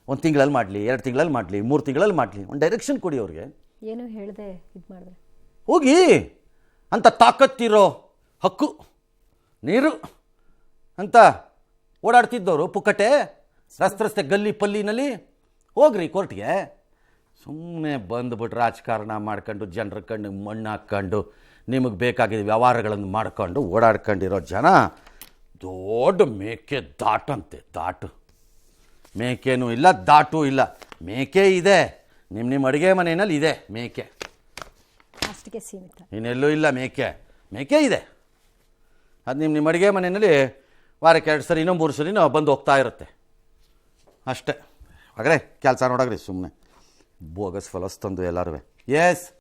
1 ತಿಂಗಳಲ್ಲಿ ಮಾಡಲಿ, 2 ತಿಂಗಳಲ್ಲಿ ಮಾಡಲಿ, 3 ತಿಂಗಳಲ್ಲಿ ಮಾಡಲಿ, ಒಂದು ಡೈರೆಕ್ಷನ್ ಕೊಡಿ ಅವ್ರಿಗೆ. ಏನು ಹೇಳಿದೆ ಇದು ಮಾಡಿದ್ರೆ ಹೋಗಿ ಅಂತ ತಾಕತ್ತಿರೋ ಹಕ್ಕು ನೀರು ಅಂತ ಓಡಾಡ್ತಿದ್ದವರು ಪುಕ್ಕಟೆ ರಸ್ತೆ ಗಲ್ಲಿ ಪಲ್ಲಿನಲ್ಲಿ ಹೋಗ್ರಿ ಕೋರ್ಟ್ಗೆ. ಸುಮ್ಮನೆ ಬಂದುಬಿಟ್ಟು ರಾಜಕಾರಣ ಮಾಡ್ಕೊಂಡು ಜನರ ಕಣ್ಣಿಗೆ ಮಣ್ಣು ಹಾಕ್ಕೊಂಡು ನಿಮಗೆ ಬೇಕಾಗಿದ್ದ ವ್ಯವಹಾರಗಳನ್ನು ಮಾಡ್ಕೊಂಡು ಓಡಾಡ್ಕೊಂಡಿರೋ ಜನ ದೊಡ್ಡ ಮೇಕೆ ದಾಟಂತೆ. ದಾಟು ಮೇಕೆನೂ ಇಲ್ಲ, ದಾಟು ಇಲ್ಲ, ಮೇಕೆ ಇದೆ. ನಿಮ್ಮ ಅಡುಗೆ ಮನೆಯಲ್ಲಿ ಇದೆ ಮೇಕೆ, ಅಷ್ಟಿಗೆ ಸೀಮಿತ. ಇನ್ನೆಲ್ಲೂ ಇಲ್ಲ ಮೇಕೆ. ಮೇಕೆ ಇದೆ, ಅದು ನಿಮ್ಮ ಅಡುಗೆ ಮನೆಯಲ್ಲಿ ವಾರಕ್ಕೆ 2 ಸರಿನೋ 3 ಸರಿನೋ ಬಂದು ಹೋಗ್ತಾ ಇರುತ್ತೆ ಅಷ್ಟೇ. ಹಾಗಾದ್ರೆ ಕೆಲಸ ನೋಡಾಗ್ರಿ ಸುಮ್ಮನೆ ಬೋಗಸ್ ಫಲಸ್ ತಂದು ಎಲ್ಲರೂ. ಎಸ್